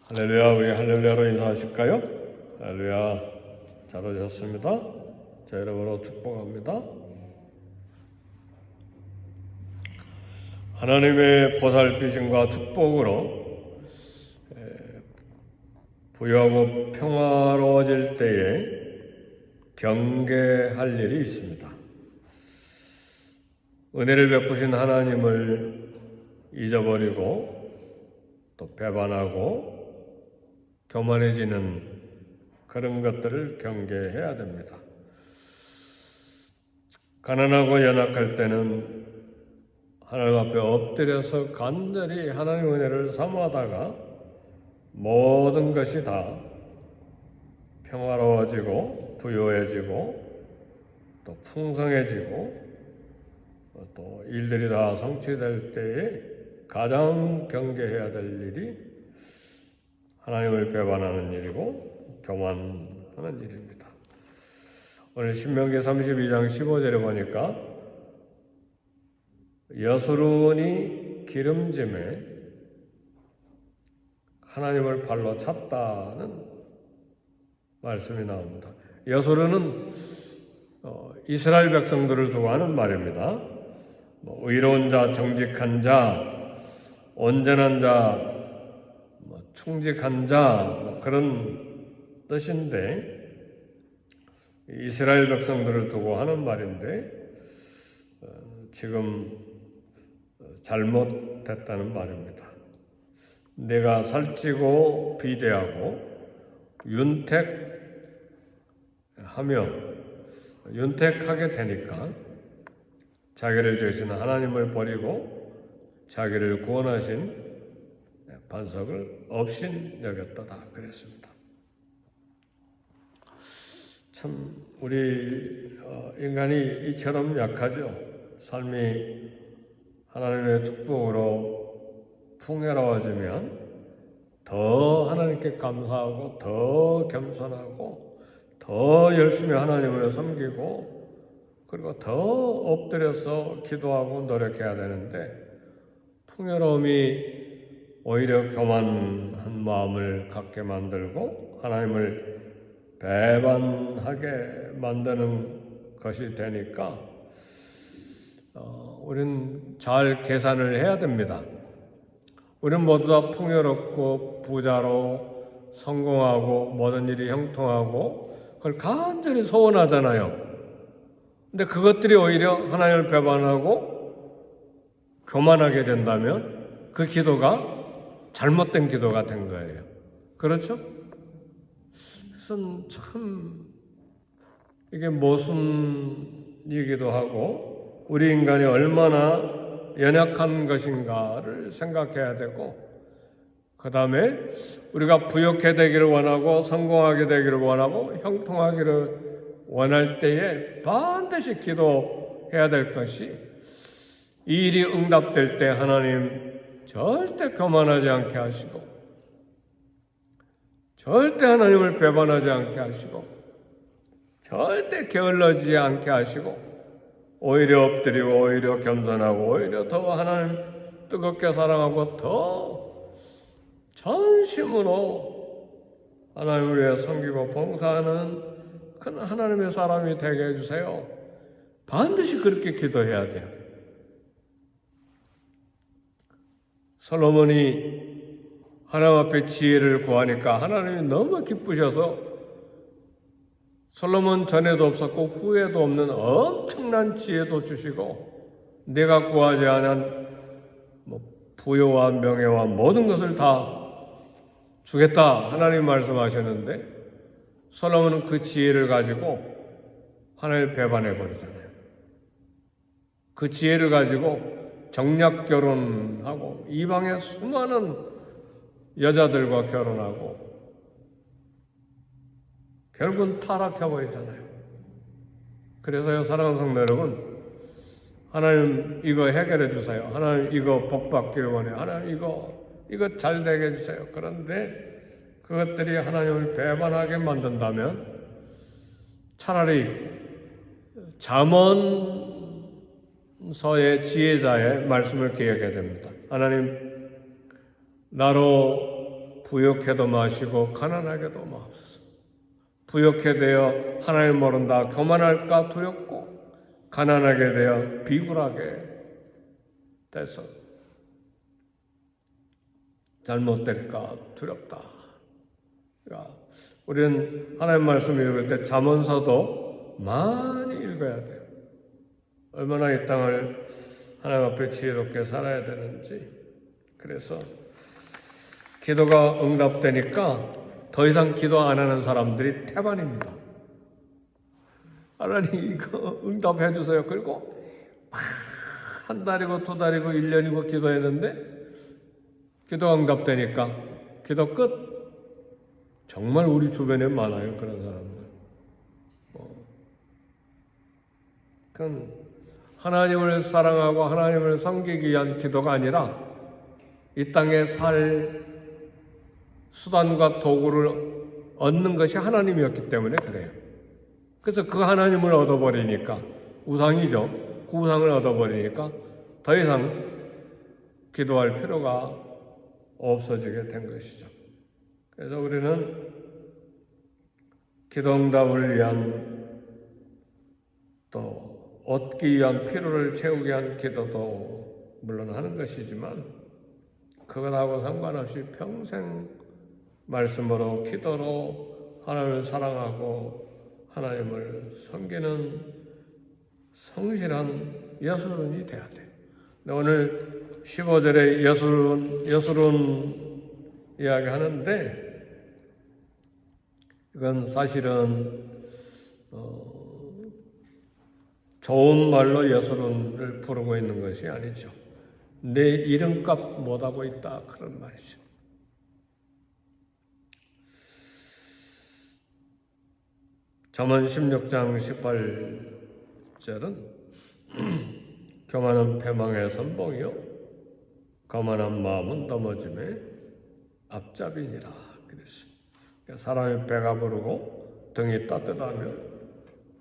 할렐루야. 우리 할렐루야로 인사하실까요? 할렐루야. 잘 오셨습니다. 자, 여러분으로 축복합니다. 하나님의 보살피심과 축복으로 부유하고 평화로워질 때에 경계할 일이 있습니다. 은혜를 베푸신 하나님을 잊어버리고 또 배반하고 교만해지는 그런 것들을 경계해야 됩니다. 가난하고 연약할 때는 하나님 앞에 엎드려서 간절히 하나님 은혜를 사모하다가 모든 것이 다 평화로워지고 부유해지고 또 풍성해지고 또 일들이 다 성취될 때에 가장 경계해야 될 일이 하나님을 배반하는 일이고 교만하는 일입니다. 오늘 신명기 32장 15절에 보니까 여수론이 기름짐에 하나님을 발로 찼다는 말씀이 나옵니다. 여수론은 이스라엘 백성들을 두고 하는 말입니다. 의로운 자, 정직한 자, 온전한 자, 충직한 자, 그런 뜻인데 이스라엘 백성들을 두고 하는 말인데 지금 잘못됐다는 말입니다. 내가 살찌고 비대하고 윤택하게 되니까 자기를 지으신 하나님을 버리고 자기를 구원하신 반석을 업신여겼다 그랬습니다. 참 우리 인간이 이처럼 약하죠. 삶이 하나님의 축복으로 풍요로워지면 더 하나님께 감사하고 더 겸손하고 더 열심히 하나님을 섬기고 그리고 더 엎드려서 기도하고 노력해야 되는데 풍요로움이 오히려 교만한 마음을 갖게 만들고 하나님을 배반하게 만드는 것이 되니까 우리는 잘 계산을 해야 됩니다. 우리는 모두 다 풍요롭고 부자로 성공하고 모든 일이 형통하고 그걸 간절히 소원하잖아요. 근데 그것들이 오히려 하나님을 배반하고 교만하게 된다면 그 기도가 잘못된 기도가 된 거예요. 그렇죠? 그래서 참 이게 모순이기도 하고 우리 인간이 얼마나 연약한 것인가를 생각해야 되고 그 다음에 우리가 부유하게 되기를 원하고 성공하게 되기를 원하고 형통하기를 원할 때에 반드시 기도해야 될 것이 이 일이 응답될 때 하나님 절대 교만하지 않게 하시고 절대 하나님을 배반하지 않게 하시고 절대 게을러지지 않게 하시고 오히려 엎드리고 오히려 겸손하고 오히려 더 하나님 뜨겁게 사랑하고 더 전심으로 하나님을 위해 섬기고 봉사하는 큰 하나님의 사람이 되게 해주세요. 반드시 그렇게 기도해야 돼요. 솔로몬이 하나님 앞에 지혜를 구하니까 하나님이 너무 기쁘셔서 솔로몬 전에도 없었고 후에도 없는 엄청난 지혜도 주시고 내가 구하지 않은 부여와 명예와 모든 것을 다 주겠다 하나님 말씀하셨는데 솔로몬은 그 지혜를 가지고 하나님을 배반해 버리잖아요. 그 지혜를 가지고 정략 결혼하고 이방의 수많은 여자들과 결혼하고 결국은 타락해버리잖아요. 그래서요, 사랑하는 성도 여러분, 하나님 이거 해결해 주세요. 하나님 이거 복 받기를 원해요. 하나님 이거 잘 되게 해주세요. 그런데 그것들이 하나님을 배반하게 만든다면 차라리 잠언서의 지혜자의 말씀을 기억해야 됩니다. 하나님 나로 부욕해도 마시고 가난하게도 마옵소서. 부욕해 되어 하나님 모른다 교만할까 두렵고, 가난하게 되어 비굴하게 돼서 잘못될까 두렵다. 그러니까 우리는 하나님 말씀 읽을 때 잠언서도 많이 읽어야 돼요. 얼마나 이 땅을 하나님 앞에 지혜롭게 살아야 되는지. 그래서 기도가 응답되니까 더 이상 기도 안 하는 사람들이 태반입니다. 하나님 이거 응답해 주세요. 그리고 한 달이고 두 달이고 1년이고 기도했는데 기도가 응답되니까 기도 끝. 정말 우리 주변에 많아요, 그런 사람들. 그건 하나님을 사랑하고 하나님을 섬기기 위한 기도가 아니라 이 땅에 살 수단과 도구를 얻는 것이 하나님이었기 때문에 그래요. 그래서 그 하나님을 얻어버리니까, 우상이죠. 그 우상을 얻어버리니까 더 이상 기도할 필요가 없어지게 된 것이죠. 그래서 우리는 기도응답을 위한, 또 얻기 위한, 필요를 채우기 위한 기도도 물론 하는 것이지만 그것하고 상관없이 평생 말씀으로 기도로 하나님을 사랑하고 하나님을 섬기는 성실한 예술인이 돼야 돼요. 오늘 15절에 예술은 이야기 하는데, 이건 사실은 좋은 말로 예술은을 부르고 있는 것이 아니죠. 내 이름값 못하고 있다, 그런 말이죠. 잠언 16장 18절은 교만은 패망의 선봉이요 거만한 마음은 넘어짐의 앞잡이니라 그랬어요. 사람이 배가 부르고 등이 따뜻하면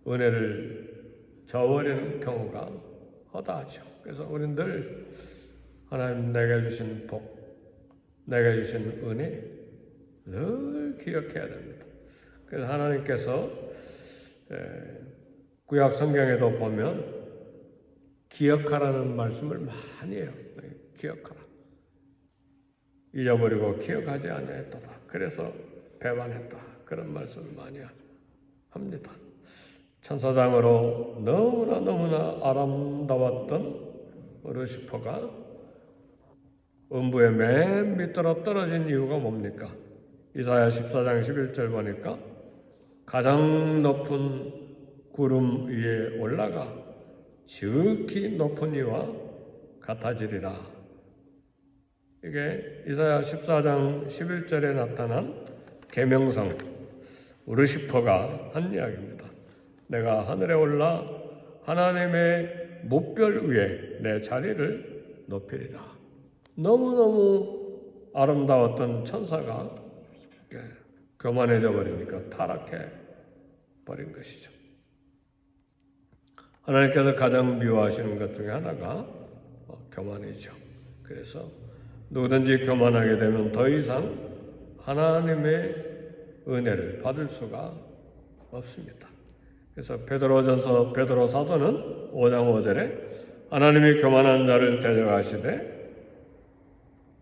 은혜를 저버리는 경우가 허다하죠. 그래서 우리는 늘 하나님 내게 주신 복, 내게 주신 은혜 늘 기억해야 됩니다. 그래서 하나님께서 구약 성경에도 보면 기억하라는 말씀을 많이 해요. 기억하라. 잊어버리고 기억하지 아니하였도다. 그래서 배반했다. 그런 말씀을 많이 합니다. 천사장으로 너무나 아름다웠던 루시퍼가 음부의 맨 밑으로 떨어진 이유가 뭡니까? 이사야 14장 11절 보니까 가장 높은 구름 위에 올라가 지극히 높은 이와 같아지리라. 이게 이사야 14장 11절에 나타난 계명성 루시퍼가 한 이야기입니다. 내가 하늘에 올라 하나님의 무별 위에 내 자리를 높이리라. 너무너무 아름다웠던 천사가 교만해져 버리니까 타락해 버린 것이죠. 하나님께서 가장 미워하시는 것 중에 하나가 교만이죠. 그래서 누구든지 교만하게 되면 더 이상 하나님의 은혜를 받을 수가 없습니다. 그래서 베드로 사도는 5장 5절에 하나님이 교만한 자를 대적하시되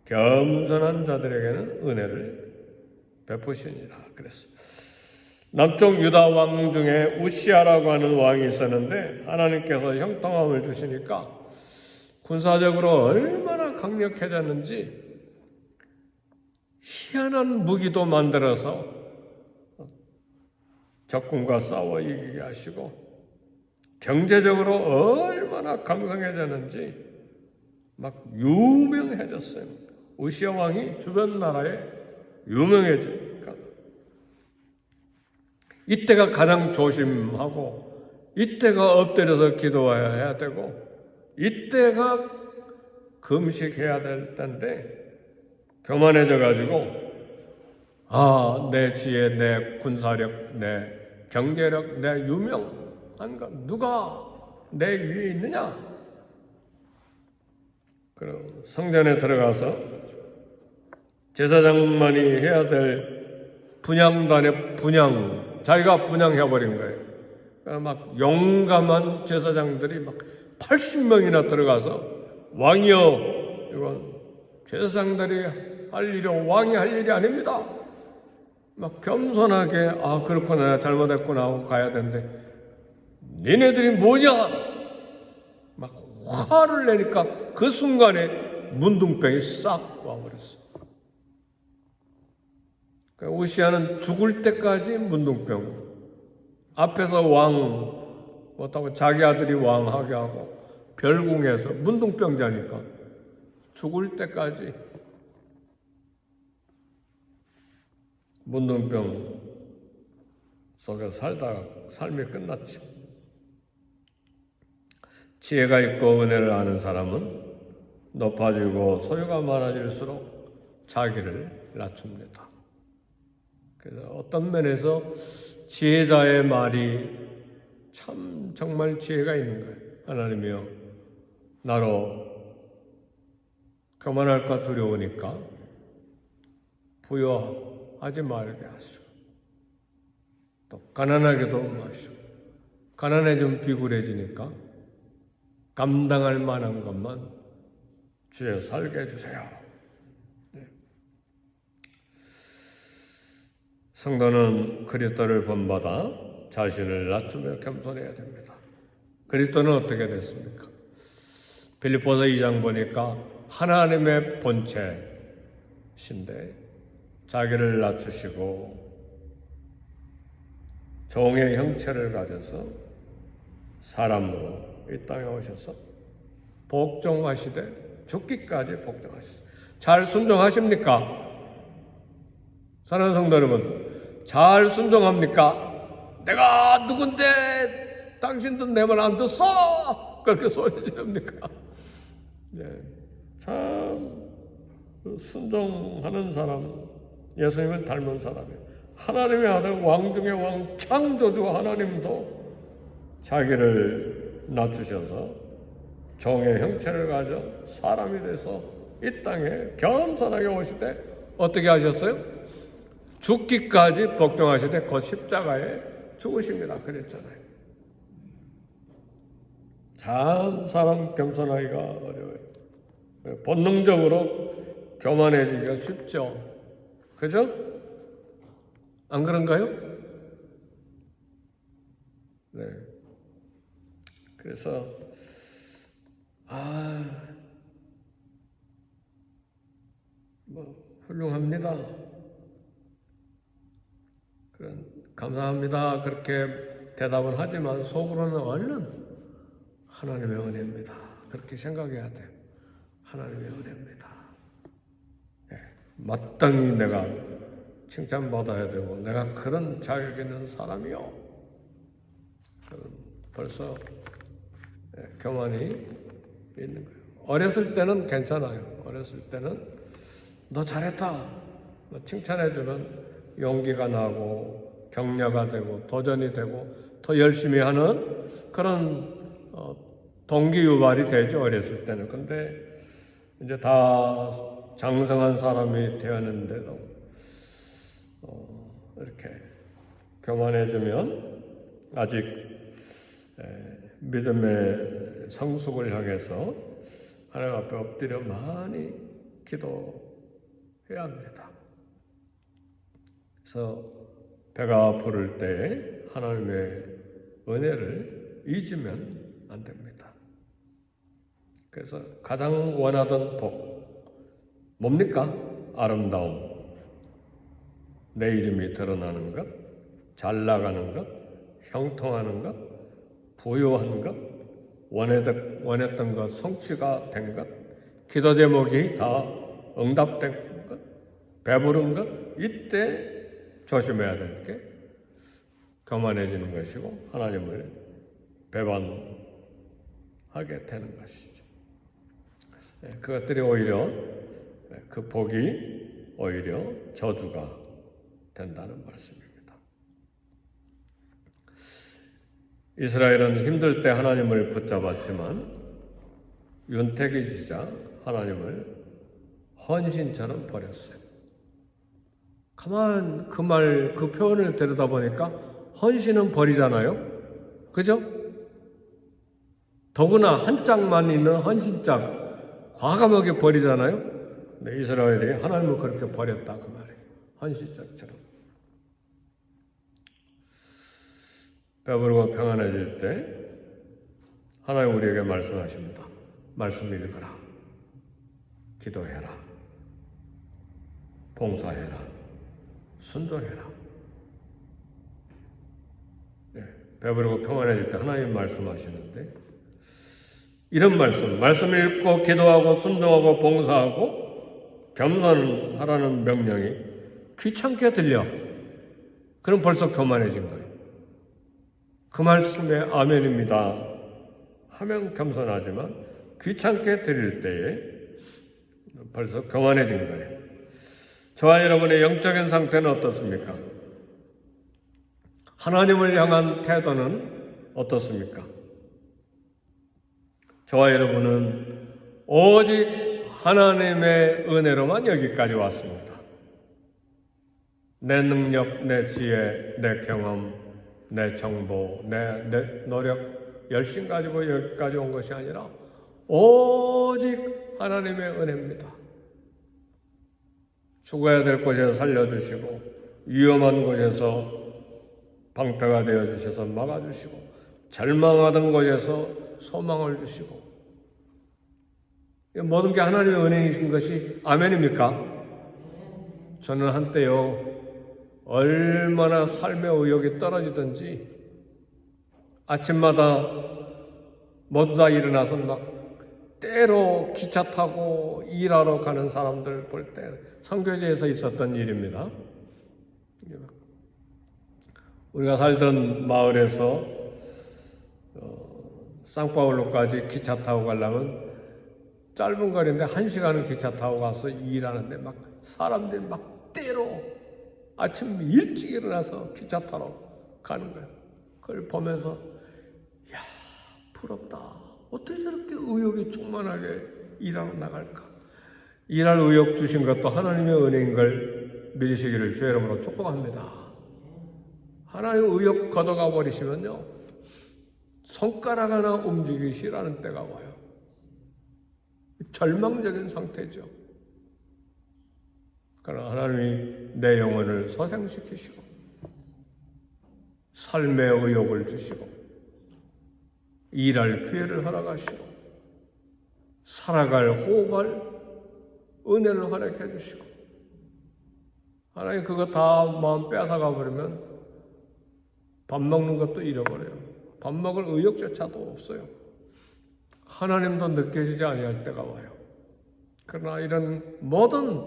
겸손한 자들에게는 은혜를 베푸시니라 그랬어. 남쪽 유다 왕 중에 우시아라고 하는 왕이 있었는데 하나님께서 형통함을 주시니까 군사적으로 얼마나 강력해졌는지 희한한 무기도 만들어서 적군과 싸워 이기게 하시고 경제적으로 얼마나 강성해졌는지 막 유명해졌어요. 우시아 왕이 주변 나라에 유명해지니까 이때가 가장 조심하고 이때가 엎드려서 기도해야 되고 이때가 금식해야 될 때인데 교만해져 가지고 내 지혜, 내 군사력, 내 경제력, 내 유명한 것 누가 내 위에 있느냐? 그럼 성전에 들어가서 제사장만이 해야 될 분향단의 분향, 자기가 분향해버린 거예요. 그러니까 막 용감한 제사장들이 막 80명이나 들어가서 왕이여, 이건 제사장들이 할 일이 왕이 할 일이 아닙니다. 막 겸손하게 그렇구나, 잘못했구나 하고 가야 되는데 니네들이 뭐냐? 막 화를 내니까 그 순간에 문둥병이 싹 와버렸어. 그러니까 우시아는 죽을 때까지 문둥병. 앞에서 왕 못하고 자기 아들이 왕하게 하고 별궁에서 문둥병자니까 죽을 때까지 문둥병 속에 살다가 삶이 끝났지. 지혜가 있고 은혜를 아는 사람은 높아지고 소유가 많아질수록 자기를 낮춥니다. 그래서 어떤 면에서 지혜자의 말이 참 정말 지혜가 있는 거예요. 하나님이여, 나로 교만할까 두려우니까 부여하지 말게 하시고, 또 가난하게도 마시고, 가난해지면 비굴해지니까 감당할 만한 것만 주여 살게 해주세요. 네. 성도는 그리스도를 본받아 자신을 낮추며 겸손해야 됩니다. 그리스도는 어떻게 됐습니까? 빌립보서 2장 보니까 하나님의 본체신데 자기를 낮추시고 종의 형체를 가져서 사람으로 이 땅에 오셔서 복종하시되 죽기까지 복종하셨어요. 잘 순종하십니까? 사랑하는 성도 여러분, 잘 순종합니까? 내가 누군데 당신도 내 말 안 듣어? 그렇게 소리 지릅니까? 네, 참 순종하는 사람, 예수님을 닮은 사람이에요. 하나님의 아들, 왕 중의 왕, 창조주 하나님도 자기를 낮추셔서 종의 형체를 가져 사람이 돼서 이 땅에 겸손하게 오시되 어떻게 하셨어요? 죽기까지 복종하시되 곧 십자가에 죽으십니다. 그랬잖아요. 참 사람 겸손하기가 어려워요. 본능적으로 교만해지기가 쉽죠. 그죠? 안 그런가요? 네. 그래서 훌륭합니다. 그런 감사합니다. 그렇게 대답은 하지만 속으로는 얼른 하나님의 은혜입니다. 그렇게 생각해야 돼요. 하나님의 은혜입니다. 네. 마땅히 내가 칭찬받아야 되고 내가 그런 자격 있는 사람이요. 벌써 교만이 있는 거예요. 어렸을 때는 괜찮아요. 어렸을 때는 너 잘했다. 칭찬해주면 용기가 나고 격려가 되고 도전이 되고 더 열심히 하는 그런 동기유발이 되죠. 어렸을 때는. 근데 이제 다 장성한 사람이 되었는데도 이렇게 교만해지면 아직 믿음의 성숙을 향해서 하나님 앞에 엎드려 많이 기도해야 합니다. 그래서 배가 부를 때 하나님의 은혜를 잊으면 안 됩니다. 그래서 가장 원하던 복 뭡니까? 아름다움, 내 이름이 드러나는 것, 잘 나가는 것, 형통하는 것, 부유한 것, 원했던 것 성취가 된 것, 기도 제목이 다 응답된 것, 배부른 것, 이때 조심해야 될 게 교만해지는 것이고 하나님을 배반하게 되는 것이죠. 그것들이 오히려 그 복이 오히려 저주가 된다는 말씀입니다. 이스라엘은 힘들 때 하나님을 붙잡았지만 윤택해지자 하나님을 헌신처럼 버렸어요. 가만 그 표현을 들여다보니까 헌신은 벌이잖아요. 그죠? 더구나 한 짝만 있는 헌신짝 과감하게 버리잖아요. 네, 이스라엘이 하나님을 그렇게 버렸다 그 말이에요. 헌신짝처럼. 배부르고 평안해질 때 하나님 우리에게 말씀하십니다. 말씀 읽어라. 기도해라. 봉사해라. 순종해라. 네, 배부르고 평안해질 때 하나님 말씀하시는데 이런 말씀을 읽고 기도하고 순종하고 봉사하고 겸손하라는 명령이 귀찮게 들려. 그럼 벌써 교만해진 거예요. 그 말씀에 아멘입니다 하면 겸손하지만 귀찮게 드릴 때에 벌써 교만해진 거예요. 저와 여러분의 영적인 상태는 어떻습니까? 하나님을 향한 태도는 어떻습니까? 저와 여러분은 오직 하나님의 은혜로만 여기까지 왔습니다. 내 능력, 내 지혜, 내 경험, 내 정보, 내 노력, 열심 가지고 여기까지 온 것이 아니라 오직 하나님의 은혜입니다. 죽어야 될 곳에서 살려주시고 위험한 곳에서 방패가 되어주셔서 막아주시고 절망하던 곳에서 소망을 주시고 모든 게 하나님의 은혜이신 것이 아멘입니까? 저는 한때요 얼마나 삶의 의욕이 떨어지든지 아침마다 모두 다 일어나서 막 때로 기차 타고 일하러 가는 사람들 볼 때 선교지에서 있었던 일입니다. 우리가 살던 마을에서 상파울로까지 기차 타고 가려면 짧은 거리인데 1시간은 기차 타고 가서 일하는데 막 사람들이 막 때로 아침 일찍 일어나서 기차 타러 가는 거예요. 그걸 보면서 야 부럽다. 어떻게 저렇게 의욕이 충만하게 일하러 나갈까? 일할 의욕 주신 것도 하나님의 은혜인 걸 믿으시기를 주의 이름으로 축복합니다. 하나님 의욕 걷어가 버리시면요 손가락 하나 움직이기 싫어하는 때가 와요. 절망적인 상태죠. 그러나 하나님이 내 영혼을 소생시키시고 삶의 의욕을 주시고 일할 기회를 허락하시고 살아갈 호흡할 은혜를 허락해 주시고 하나님 그거 다 마음 뺏어가 버리면 밥 먹는 것도 잃어버려요. 밥 먹을 의욕조차도 없어요. 하나님도 느껴지지 아니할 때가 와요. 그러나 이런 모든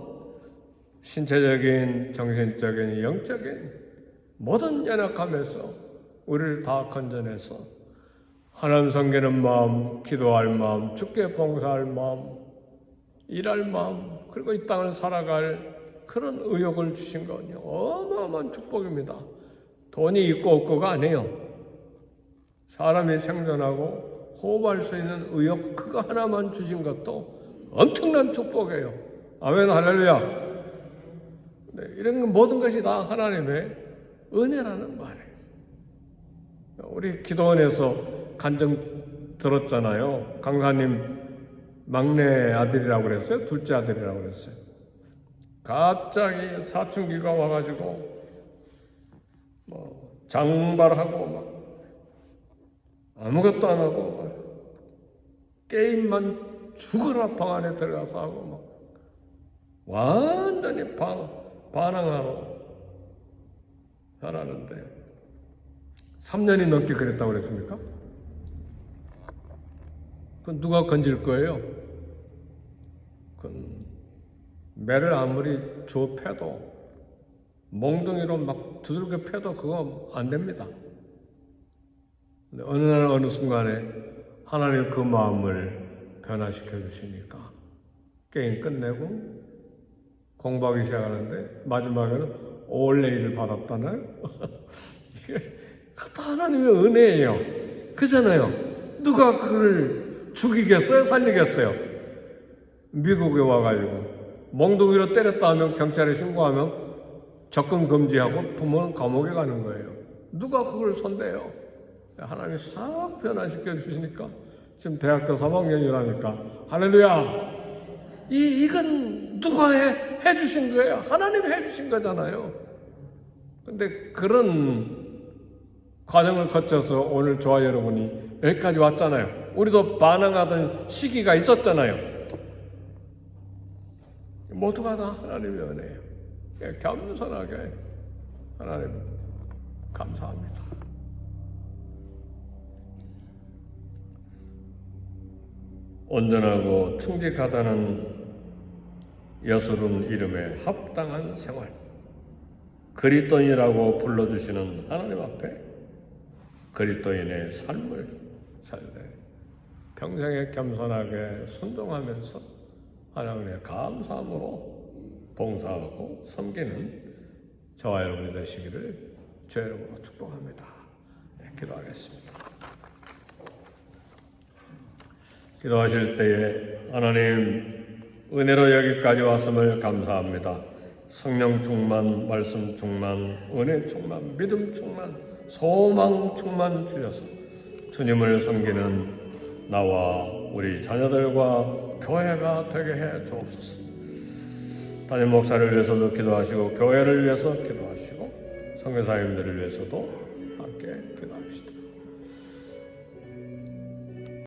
신체적인, 정신적인, 영적인 모든 연약함에서 우리를 다 건져내서 하나님 섬기는 마음, 기도할 마음, 주께 봉사할 마음, 일할 마음, 그리고 이 땅을 살아갈 그런 의욕을 주신 건요 어마어마한 축복입니다. 돈이 있고 없고가 아니에요. 사람이 생존하고 호흡할 수 있는 의욕 그거 하나만 주신 것도 엄청난 축복이에요. 아멘 할렐루야. 네, 이런 모든 것이 다 하나님의 은혜라는 말이에요. 우리 기도원에서 간증 들었잖아요. 강사님 막내 아들이라고 그랬어요? 둘째 아들이라고 그랬어요. 갑자기 사춘기가 와가지고 장발하고 막 아무것도 안 하고 막 게임만 죽어라 방 안에 들어가서 하고 막 완전히 반항하러 살았는데 3년이 넘게 그랬다고 그랬습니까? 그건 누가 건질 거예요? 그건 매를 아무리 주워 패도 몽둥이로 막 두들겨 패도 그거 안 됩니다. 근데 어느 날 어느 순간에 하나님 그 마음을 변화시켜 주시니까 게임 끝내고 공부하기 시작하는데 마지막에는 올레이를 받았다나요? 이게 그것도 하나님의 은혜예요. 그잖아요. 누가 그를 죽이겠어요? 살리겠어요? 미국에 와가지고 몽둥이로 때렸다 하면 경찰에 신고하면 접근 금지하고 부모는 감옥에 가는 거예요. 누가 그걸 손대요? 하나님이 싹 변화시켜 주시니까 지금 대학교 3학년이라니까 할렐루야. 이건 누가 해주신 거예요? 하나님이 해주신 거잖아요. 근데 그런 과정을 거쳐서 오늘 저와 여러분이 여기까지 왔잖아요. 우리도 반항하던 시기가 있었잖아요. 모두가 다 하나님의 은혜예요. 겸손하게 하나님 감사합니다. 온전하고 충직하다는 여수름 이름에 합당한 생활, 그리스도인이라고 불러주시는 하나님 앞에 그리스도인의 삶을 살되 평생에 겸손하게 순종하면서 하나님의 감사함으로 봉사하고 섬기는 저와 여러분이 되시기를 주 이름으로 축복합니다. 네, 기도하겠습니다. 기도하실 때에 하나님 은혜로 여기까지 왔음을 감사합니다. 성령 충만, 말씀 충만, 은혜 충만, 믿음 충만, 소망 충만 주셔서 주님을 섬기는 나와 우리 자녀들과 교회가 되게 해 주옵소서. 담임 목사를 위해서도 기도하시고 교회를 위해서 기도하시고 선교사님들을 위해서도 함께 기도합시다.